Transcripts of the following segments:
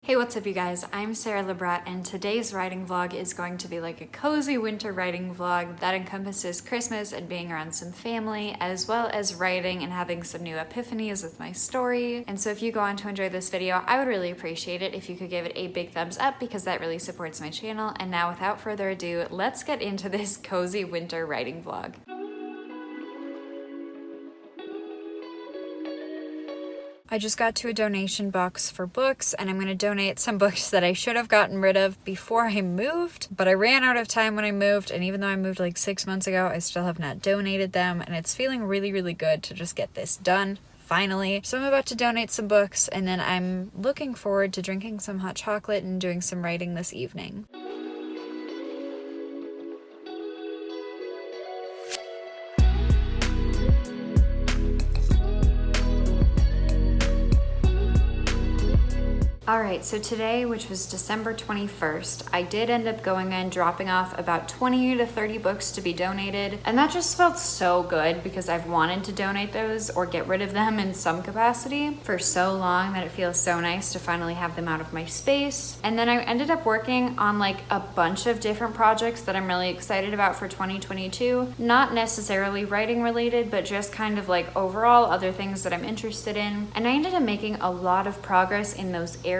Hey, what's up you guys? I'm Sara Lubratt and today's writing vlog is going to be like a cozy winter writing vlog that encompasses Christmas and being around some family, as well as writing and having some new epiphanies with my story. And so if you go on to enjoy this video, I would really appreciate it if you could give it a big thumbs up because that really supports my channel. And now without further ado, let's get into this cozy winter writing vlog. I just got to a donation box for books and I'm going to donate some books that I should have gotten rid of before I moved, but I ran out of time when I moved, and even though I moved like 6 months ago, I still have not donated them, and it's feeling really good to just get this done. Finally. So I'm about to donate some books, and then I'm looking forward to drinking some hot chocolate and doing some writing this evening. Alright, so today, which was December 21st, I did end up going and dropping off about 20 to 30 books to be donated, and that just felt so good because I've wanted to donate those or get rid of them in some capacity for so long that it feels so nice to finally have them out of my space. And then I ended up working on like a bunch of different projects that I'm really excited about for 2022, not necessarily writing related, but just kind of like overall other things that I'm interested in, and I ended up making a lot of progress in those areas.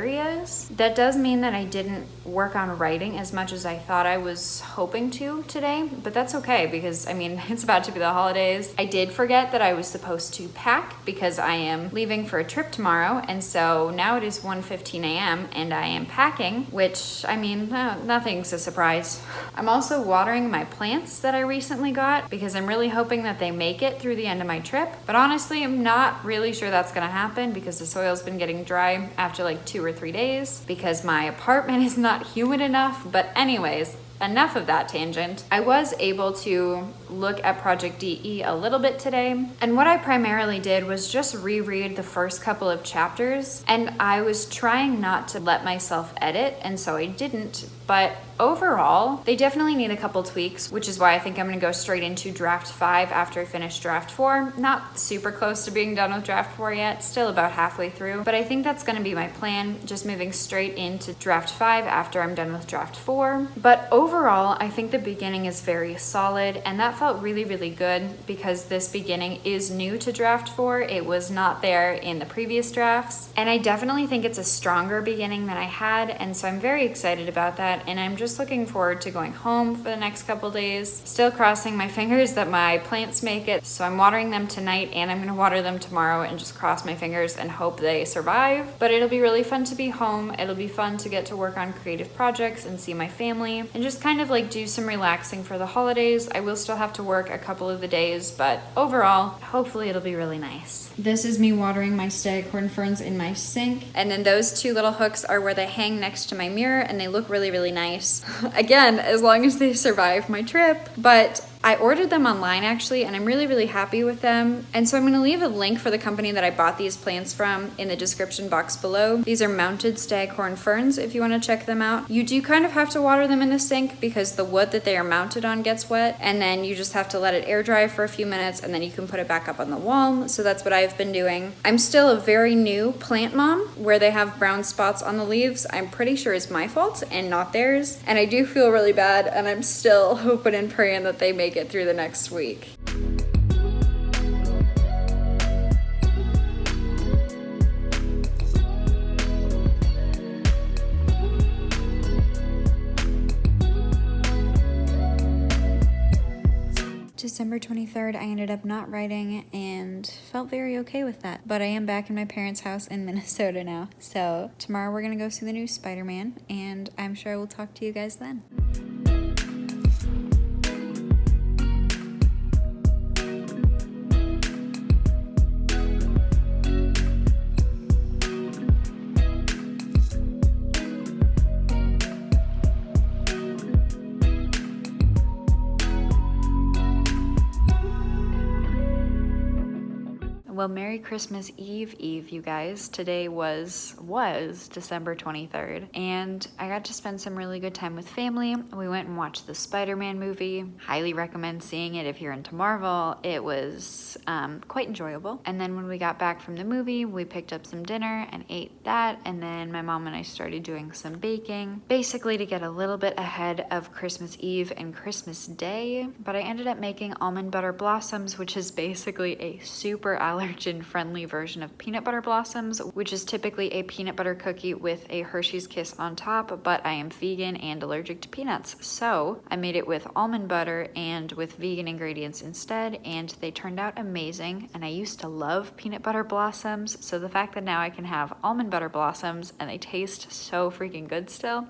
That does mean that I didn't work on writing as much as I thought I was hoping to today, but that's okay because I mean, it's about to be the holidays. I did forget that I was supposed to pack because I am leaving for a trip tomorrow, and so now it is 1:15 a.m. and I am packing, which I mean, nothing's a surprise. I'm also watering my plants that I recently got because I'm really hoping that they make it through the end of my trip, but honestly, I'm not really sure that's gonna happen because the soil's been getting dry after like 2 or 3 days because my apartment is not humid enough. But anyways, enough of that tangent. I was able to look at Project DE a little bit today, and what I primarily did was just reread the first couple of chapters, and I was trying not to let myself edit, and so I didn't, but overall, they definitely need a couple tweaks, which is why I think I'm gonna go straight into draft 5 after I finish draft 4. Not super close to being done with draft 4 yet, still about halfway through, but I think that's gonna be my plan, just moving straight into draft 5 after I'm done with draft 4. But overall, I think the beginning is very solid, and that felt really good because this beginning is new to draft 4. It was not there in the previous drafts, and I definitely think it's a stronger beginning than I had, and so I'm very excited about that, and I'm just looking forward to going home for the next couple days. Still crossing my fingers that my plants make it, so I'm watering them tonight and I'm gonna water them tomorrow and just cross my fingers and hope they survive. But it'll be really fun to be home. It'll be fun to get to work on creative projects and see my family and just kind of like do some relaxing for the holidays. I will still have to work a couple of the days, but overall, hopefully it'll be really nice. This is me watering my staghorn ferns in my sink, and then those two little hooks are where they hang next to my mirror, and they look really nice. Again, as long as they survive my trip, but I ordered them online actually, and I'm really happy with them. And so I'm gonna leave a link for the company that I bought these plants from in the description box below. These are mounted staghorn ferns if you wanna check them out. You do kind of have to water them in the sink because the wood that they are mounted on gets wet, and then you just have to let it air dry for a few minutes and then you can put it back up on the wall. So that's what I've been doing. I'm still a very new plant mom. Where they have brown spots on the leaves, I'm pretty sure it's my fault and not theirs. And I do feel really bad, and I'm still hoping and praying that they make it through the next week. December 23rd, I ended up not writing and felt very okay with that. But I am back in my parents' house in Minnesota now. So tomorrow we're gonna go see the new Spider-Man, and I'm sure I will talk to you guys then. Well, Merry Christmas Eve, you guys. Today was December 23rd, and I got to spend some really good time with family. We went and watched the Spider-Man movie. Highly recommend seeing it if you're into Marvel. It was quite enjoyable. And then when we got back from the movie, we picked up some dinner and ate that, and then my mom and I started doing some baking, basically to get a little bit ahead of Christmas Eve and Christmas Day. But I ended up making almond butter blossoms, which is basically a super allergen-friendly version of peanut butter blossoms, which is typically a peanut butter cookie with a Hershey's Kiss on top, but I am vegan and allergic to peanuts. So I made it with almond butter and with vegan ingredients instead, and they turned out amazing. And I used to love peanut butter blossoms, so the fact that now I can have almond butter blossoms and they taste so freaking good still,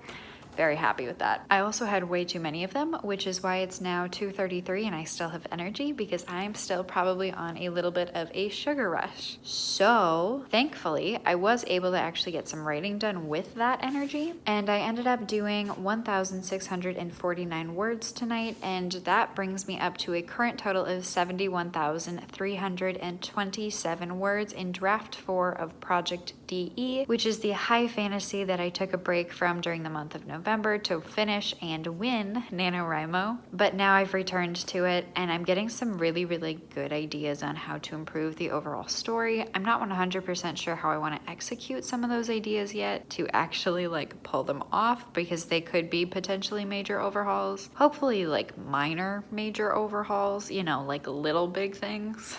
very happy with that. I also had way too many of them, which is why it's now 2:33 and I still have energy, because I'm still probably on a little bit of a sugar rush. So thankfully, I was able to actually get some writing done with that energy, and I ended up doing 1,649 words tonight, and that brings me up to a current total of 71,327 words in draft 4 of Project DE, which is the high fantasy that I took a break from during the month of November to finish and win NaNoWriMo. But now I've returned to it, and I'm getting some really, really good ideas on how to improve the overall story. I'm not 100% sure how I want to execute some of those ideas yet to actually like pull them off, because they could be potentially major overhauls. Hopefully like minor major overhauls, you know, like little big things,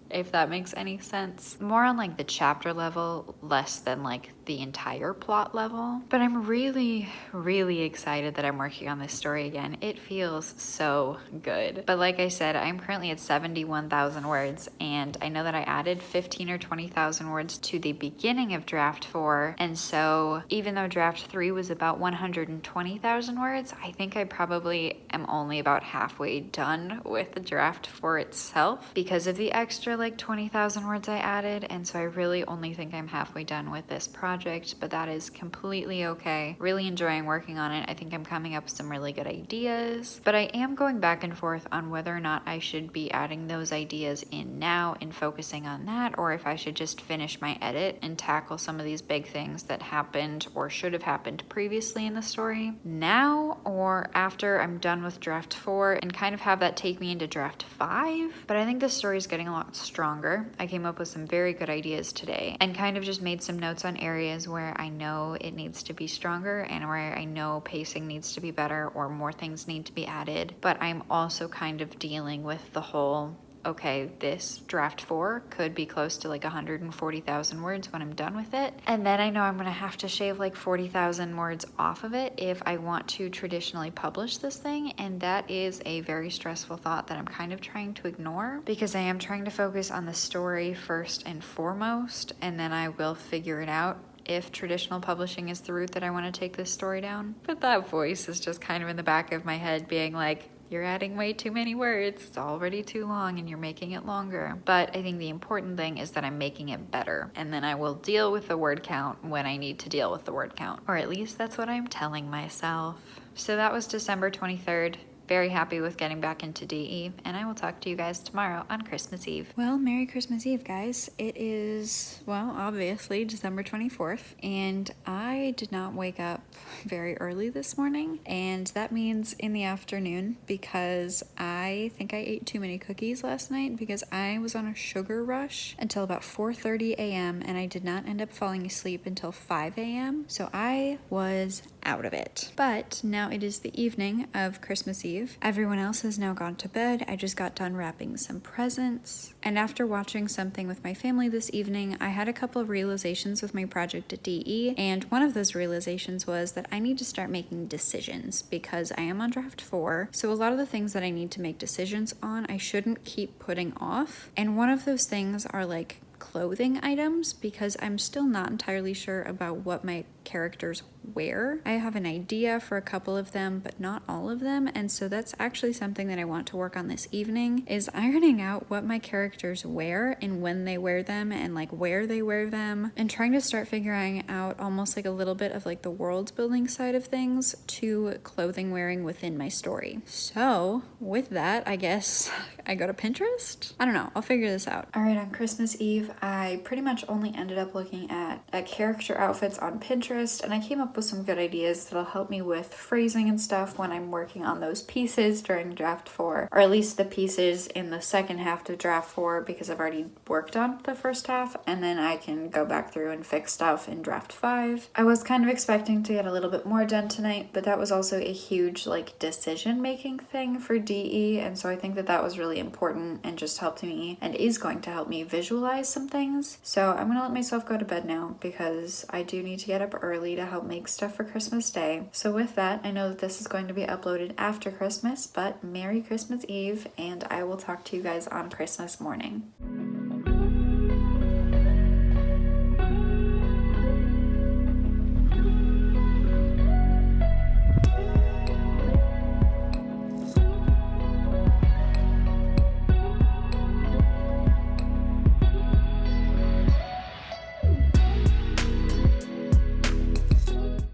if that makes any sense. More on like the chapter level, less than like the entire plot level. But I'm really, really excited that I'm working on this story again. It feels so good. But like I said, I'm currently at 71,000 words, and I know that I added 15 or 20,000 words to the beginning of draft 4. And so even though draft 3 was about 120,000 words, I think I probably am only about halfway done with the draft 4 itself because of the extra like 20,000 words I added. And so I really only think I'm halfway done with this project, but that is completely okay. Really enjoying working on it. I think I'm coming up with some really good ideas, but I am going back and forth on whether or not I should be adding those ideas in now and focusing on that, or if I should just finish my edit and tackle some of these big things that happened or should have happened previously in the story now, or after I'm done with draft 4 and kind of have that take me into draft 5. But I think the story is getting a lot stronger. I came up with some very good ideas today and kind of just made some notes on areas where I know it needs to be stronger and where I know pacing needs to be better or more things need to be added. But I'm also kind of dealing with the whole, okay, this draft 4 could be close to like 140,000 words when I'm done with it. And then I know I'm gonna have to shave like 40,000 words off of it if I want to traditionally publish this thing. And that is a very stressful thought that I'm kind of trying to ignore, because I am trying to focus on the story first and foremost, and then I will figure it out if traditional publishing is the route that I want to take this story down. But that voice is just kind of in the back of my head being like, you're adding way too many words. It's already too long and you're making it longer. But I think the important thing is that I'm making it better. And then I will deal with the word count when I need to deal with the word count. Or at least that's what I'm telling myself. So that was December 23rd. Very happy with getting back into DE, and I will talk to you guys tomorrow on Christmas Eve. Well, Merry Christmas Eve, guys. It is, well, obviously December 24th, and I did not wake up very early this morning, and that means in the afternoon, because I think I ate too many cookies last night because I was on a sugar rush until about 4:30 a.m., and I did not end up falling asleep until 5 a.m., so I was out of it. But now it is the evening of Christmas Eve. Everyone else has now gone to bed. I just got done wrapping some presents. And after watching something with my family this evening, I had a couple of realizations with my project at DE. And one of those realizations was that I need to start making decisions because I am on draft 4. So a lot of the things that I need to make decisions on, I shouldn't keep putting off. And one of those things are like clothing items, because I'm still not entirely sure about what my characters wear. I have an idea for a couple of them, but not all of them. And so that's actually something that I want to work on this evening, is ironing out what my characters wear and when they wear them and like where they wear them, and trying to start figuring out almost like a little bit of like the world building side of things to clothing wearing within my story. So with that, I guess I go to Pinterest? I don't know, I'll figure this out. All right, on Christmas Eve, I pretty much only ended up looking at character outfits on Pinterest, and I came up with some good ideas that'll help me with phrasing and stuff when I'm working on those pieces during draft 4, or at least the pieces in the second half of draft 4, because I've already worked on the first half, and then I can go back through and fix stuff in draft 5. I was kind of expecting to get a little bit more done tonight, but that was also a huge like decision making thing for DE, and so I think that that was really important and just helped me and is going to help me visualize some things. So I'm gonna let myself go to bed now because I do need to get up early to help make stuff for Christmas Day. So with that, I know that this is going to be uploaded after Christmas, but Merry Christmas Eve, and I will talk to you guys on Christmas morning.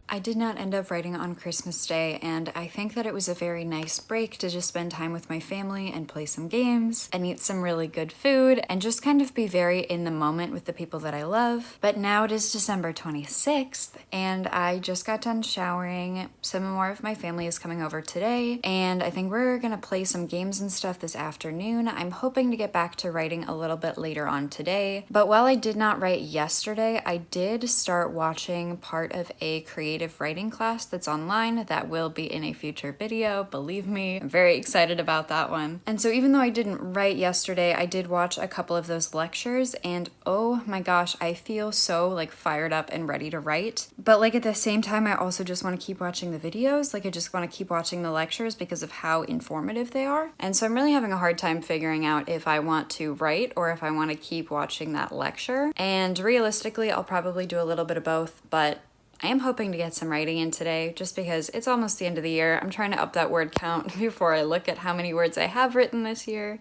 I did not end up writing on Christmas Day, and I think that it was a very nice break to just spend time with my family and play some games and eat some really good food and just kind of be very in the moment with the people that I love. But now it is December 26th, and I just got done showering. Some more of my family is coming over today, and I think we're gonna play some games and stuff this afternoon. I'm hoping to get back to writing a little bit later on today, but while I did not write yesterday, I did start watching part of a creative writing class that's online that will be in a future video. Believe me, I'm very excited about that one. And so even though I didn't write yesterday, I did watch a couple of those lectures, and oh my gosh, I feel so like fired up and ready to write. But like at the same time, I also just want to keep watching the videos. Like I just want to keep watching the lectures because of how informative they are. And so I'm really having a hard time figuring out if I want to write or if I want to keep watching that lecture. And realistically, I'll probably do a little bit of both, but I am hoping to get some writing in today just because it's almost the end of the year. I'm trying to up that word count before I look at how many words I have written this year.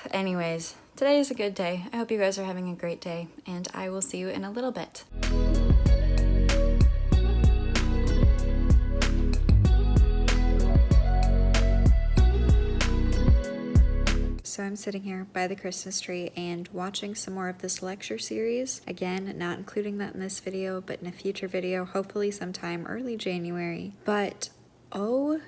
Anyways, today is a good day. I hope you guys are having a great day, and I will see you in a little bit. So I'm sitting here by the Christmas tree and watching some more of this lecture series. Again, not including that in this video, but in a future video, hopefully sometime early January. But oh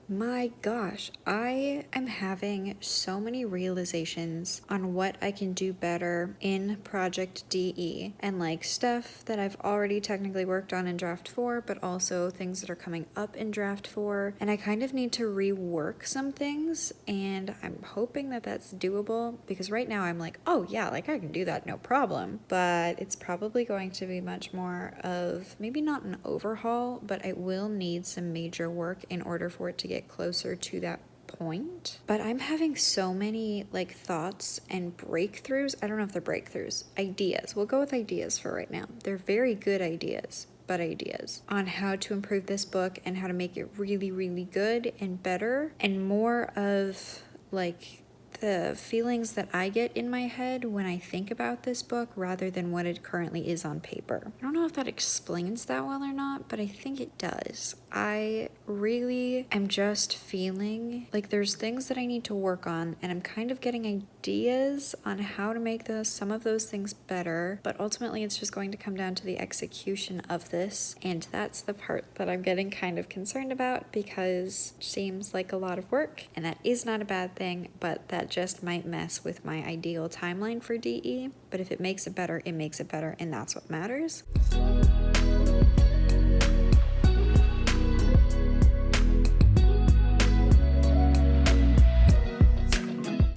my gosh, I am having so many realizations on what I can do better in Project DE, and like stuff that I've already technically worked on in draft 4, but also things that are coming up in draft 4. And I kind of need to rework some things, and I'm hoping that that's doable, because right now I'm like, oh yeah, like I can do that, no problem. But it's probably going to be much more of maybe not an overhaul, but I will need some major work in order for it to get closer to that point. But I'm having so many like thoughts and breakthroughs. I don't know if they're breakthroughs, ideas. We'll go with ideas for right now. They're very good ideas, but ideas on how to improve this book and how to make it really, really good and better, and more of like the feelings that I get in my head when I think about this book rather than what it currently is on paper. I don't know if that explains that well or not, but I think it does. I really am just feeling like there's things that I need to work on, and I'm kind of getting ideas on how to make some of those things better, but ultimately it's just going to come down to the execution of this, and that's the part that I'm getting kind of concerned about, because it seems like a lot of work, and that is not a bad thing, but that just might mess with my ideal timeline for DE. But if it makes it better, it makes it better, and that's what matters.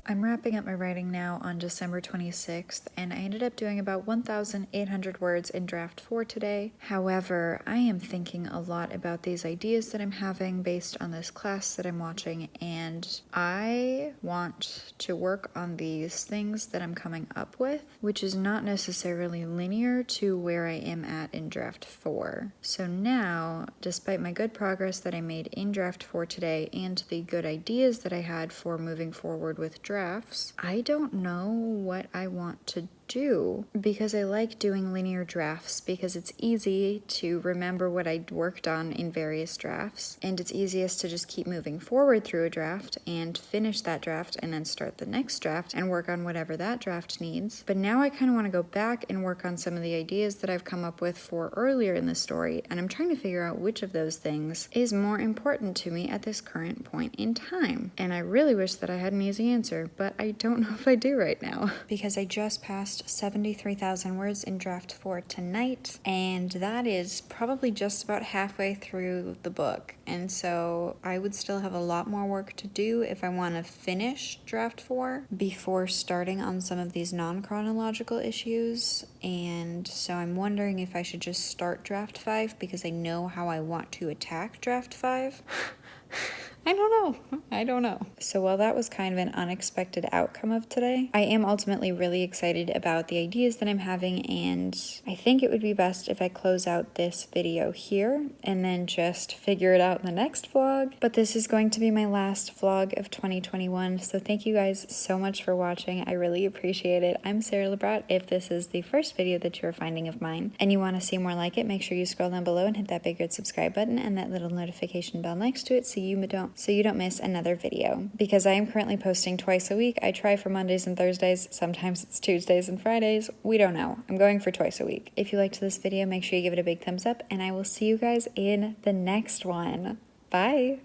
I'm wrapping wrapping up my writing now on December 26th, and I ended up doing about 1,800 words in draft 4 today. However, I am thinking a lot about these ideas that I'm having based on this class that I'm watching, and I want to work on these things that I'm coming up with, which is not necessarily linear to where I am at in draft 4. So now, despite my good progress that I made in draft 4 today and the good ideas that I had for moving forward with drafts, I don't know what I want to do, because I like doing linear drafts because it's easy to remember what I worked on in various drafts, and it's easiest to just keep moving forward through a draft and finish that draft and then start the next draft and work on whatever that draft needs. But now I kind of want to go back and work on some of the ideas that I've come up with for earlier in the story, and I'm trying to figure out which of those things is more important to me at this current point in time. And I really wish that I had an easy answer, but I don't know if I do right now. Because I just passed 73,000 words in draft 4 tonight, and that is probably just about halfway through the book. And so I would still have a lot more work to do if I want to finish draft 4 before starting on some of these non-chronological issues. And so I'm wondering if I should just start draft 5 because I know how I want to attack draft 5. I don't know. So while that was kind of an unexpected outcome of today, I am ultimately really excited about the ideas that I'm having, and I think it would be best if I close out this video here and then just figure it out in the next vlog. But this is going to be my last vlog of 2021, so thank you guys so much for watching. I really appreciate it. I'm Sara Lubratt. If this is the first video that you're finding of mine and you want to see more like it, make sure you scroll down below and hit that big red subscribe button and that little notification bell next to it so you don't miss another video. Because I am currently posting twice a week. I try for Mondays and Thursdays. Sometimes it's Tuesdays and Fridays. We don't know. I'm going for twice a week. If you liked this video, make sure you give it a big thumbs up, and I will see you guys in the next one. Bye.